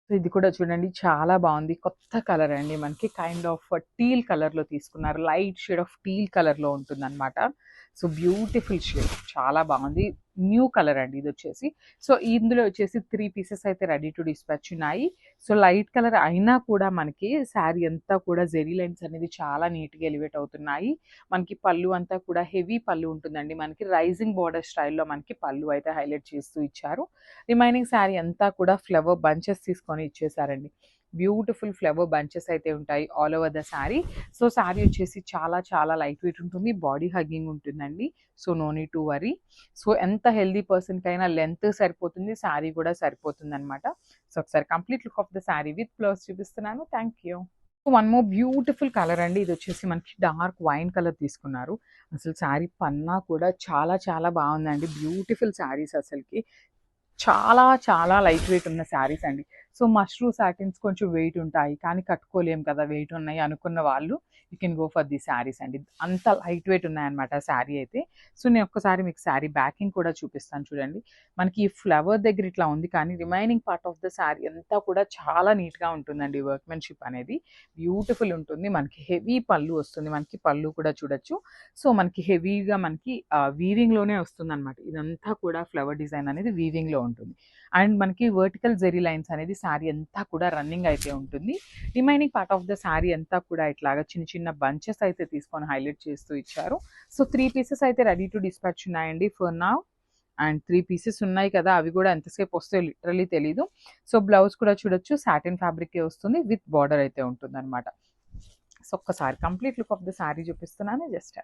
So ఇది కూడా చూడండి చాలా బాగుంది. కొత్త కలర్ అండి. మనకి కైండ్ ఆఫ్ టీల్ కలర్‌లో తీసుకున్నారు. లైట్ షేడ్ ఆఫ్ టీల్ కలర్‌లో ఉంటుందన్నమాట. సో బ్యూటిఫుల్ షేడ్ చాలా బాగుంది. న్యూ కలర్ అండి ఇదొచ్చేసి. సో ఇందులో వచ్చేసి 3 పీసెస్ అయితే రెడీ టు డిస్పాచ్ ఉన్నాయి. సో లైట్ కలర్ అయినా కూడా మనకి శారీ అంతా కూడా జెరీ లైన్స్ అనేది చాలా నీట్‌గా ఎలివేట్ అవుతున్నాయి. మనకి పళ్ళు అంతా కూడా హెవీ పళ్ళు ఉంటుందండి. మనకి రైజింగ్ బోర్డర్ స్టైల్‌లో మనకి పళ్ళు అయితే హైలైట్ చేస్తూ ఇచ్చారు. రిమైనింగ్ శారీ అంతా కూడా ఫ్లవర్ బంచెస్ తీసుకొని ఇచ్చేసారండి. బ్యూటిఫుల్ ఫ్లవర్ బంచెస్ అయితే ఉంటాయి all over the sari. So sari వచ్చేసి చాలా చాలా లైట్ వెయిట్ ఉంటుంది. బాడీ హగ్గింగ్ ఉంటుందండి. So no need to worry. So ఎంత హెల్తీ పర్సన్‌కైనా లెంత్ సరిపోతుంది. శారీ కూడా సరిపోతుందనమాట. సో ఒకసారి complete look of the sari with blouse చూపిస్తున్నాను. Thank you. One more beautiful colour అండి. ఇది వచ్చేసి మనకి డార్క్ వైన్ కలర్ తీసుకున్నారు. అసలు శారీ పన్నా కూడా చాలా చాలా బాగుందండి. బ్యూటిఫుల్ శారీస్ అసలుకి. చాలా చాలా లైట్ వెయిట్ ఉన్న శారీస్ అండి. సో మష్రూ సాటిన్స్ కొంచెం వెయిట్ ఉంటాయి. కానీ కట్టుకోలేం కదా! వెయిట్ ఉన్నాయి అనుకున్న వాళ్ళు you can go for the saris అండి. అంత లైట్ వెయిట్ ఉన్నాయన్నమాట శారీ అయితే. సో నేను ఒక్కసారి మీకు శారీ బ్యాకింగ్ కూడా చూపిస్తాను చూడండి. మనకి ఈ ఫ్లవర్ దగ్గర ఇట్లా ఉంది కానీ remaining part of the sari అంతా కూడా చాలా నీట్‌గా ఉంటుందండి. వర్క్‌మెన్‌షిప్ అనేది బ్యూటిఫుల్ ఉంటుంది. మనకి హెవీ పళ్ళు వస్తుంది. మనకి పళ్ళు కూడా చూడొచ్చు. సో మనకి హెవీగా మనకి వీవింగ్‌లోనే వస్తుందన్నమాట. ఇదంతా కూడా ఫ్లవర్ డిజైన్ అనేది వీవింగ్‌లో ఉంటుంది. అండ్ మనకి వర్టికల్ జెరీ లైన్స్ అనేది శారీ అంతా కూడా రన్నింగ్ అయితే ఉంటుంది. Remaining part of the sari అంతా కూడా ఇట్లాగా చిన్న చిన్న బంచెస్ అయితే తీసుకొని హైలైట్ చేస్తూ ఇచ్చారు. సో 3 పీసెస్ అయితే రెడీ టు డిస్పాచ్ ఉన్నాయండి ఫర్ నౌ. అండ్ 3 పీసెస్ ఉన్నాయి కదా! అవి కూడా ఎంతసేపు వస్తాయో లిటరల్లీ తెలీదు. సో బ్లౌజ్ కూడా చూడొచ్చు సాటిన్ ఫ్యాబ్రికే వస్తుంది. విత్ బార్డర్ అయితే ఉంటుందన్నమాట. సో ఒక్కసారి complete look of the sari చూపిస్తున్నాను just.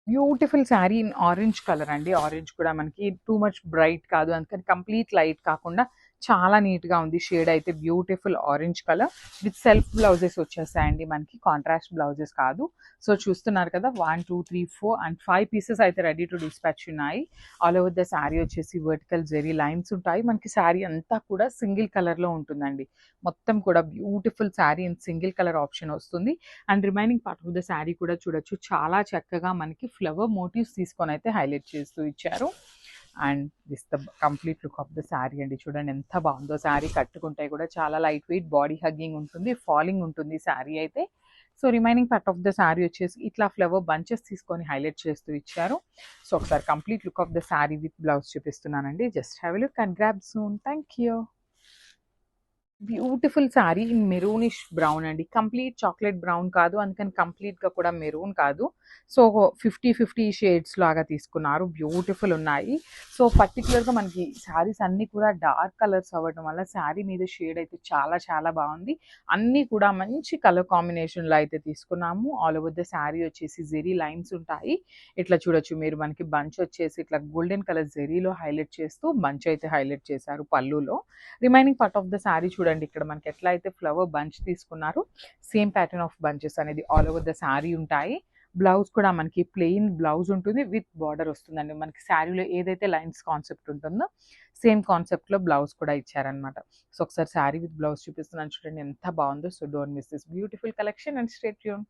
Beautiful sari in orange colour అండి. ఆరెంజ్ కూడా మనకి టూ మచ్ బ్రైట్ కాదు. అందుకని కంప్లీట్ లైట్ కాకుండా చాలా నీట్‌గా ఉంది. షేడ్ అయితే beautiful orange colour with self blouses వచ్చేసాయండి మనకి. కాంట్రాస్ట్ బ్లౌజెస్ కాదు. సో చూస్తున్నారు కదా! 1, 2, 3, 4 అండ్ 5 పీసెస్ అయితే రెడీ టు డిస్పాచ్ ఉన్నాయి. ఆల్ ఓవర్ ద శారీ వచ్చేసి వర్టికల్ జెరీ లైన్స్ ఉంటాయి. మనకి శారీ అంతా కూడా సింగిల్ కలర్‌లో ఉంటుందండి. మొత్తం కూడా beautiful sari in single colour option వస్తుంది. And remaining part of the sari కూడా చూడొచ్చు. చాలా చక్కగా మనకి ఫ్లవర్ మోటివ్స్ తీసుకొని అయితే హైలైట్ చేస్తూ ఇచ్చారు. And this the complete look of the sari అండి. చూడండి ఎంత బాగుందో శారీ. కట్టుకుంటే కూడా చాలా లైట్ వెయిట్ బాడీ హగ్గింగ్ ఉంటుంది. ఫాలింగ్ ఉంటుంది శారీ అయితే. So remaining part of the sari వచ్చేసి ఇట్లా ఫ్లవర్ బంచెస్ తీసుకొని హైలైట్ చేస్తూ ఇచ్చారు. సో ఒకసారి complete look of the sari with blouse చూపిస్తున్నానండి. Just have a look and grab soon. Thank you. Beautiful sari in maroonish brown అండి. కంప్లీట్ చాక్లెట్ బ్రౌన్ కాదు. అందుకని కంప్లీట్‌గా కూడా మెరూన్ కాదు. సో 50, 50 షేడ్స్ లాగా తీసుకున్నారు. బ్యూటిఫుల్ ఉన్నాయి. సో పర్టిక్యులర్‌గా మనకి శారీస్ అన్నీ కూడా డార్క్ కలర్స్ అవ్వడం వల్ల శారీ మీద షేడ్ అయితే చాలా చాలా బాగుంది. అన్నీ కూడా మంచి కలర్ కాంబినేషన్‌లో అయితే తీసుకున్నాము. ఆల్ ఓవర్ ద శారీ వచ్చేసి జెరీ లైన్స్ ఉంటాయి. ఇట్లా చూడొచ్చు మీరు మనకి బంచ్ వచ్చేసి ఇట్లా గోల్డెన్ కలర్ జెరీలో హైలైట్ చేస్తూ బంచ్ అయితే హైలైట్ చేశారు పళ్ళులో. Remaining part of the sari చూడండి. ఇక్కడ మనకి ఎట్లా అయితే ఫ్లవర్ బంచ్ తీసుకున్నారు సేమ్ ప్యాటర్న్ ఆఫ్ బంచెస్ అనేది ఆల్ ఓవర్ ద శారీ ఉంటాయి. బ్లౌజ్ కూడా మనకి ప్లెయిన్ బ్లౌజ్ ఉంటుంది విత్ బార్డర్ వస్తుందండి. మనకి శారీలో ఏదైతే లైన్స్ కాన్సెప్ట్ ఉంటుందో సేమ్ కాన్సెప్ట్లో బ్లౌజ్ కూడా ఇచ్చారనమాట. సో ఒకసారి శారీ విత్ బ్లౌజ్ చూపిస్తున్నాను చూడండి ఎంత బాగుందో. So don't miss this beautiful collection and stay tune.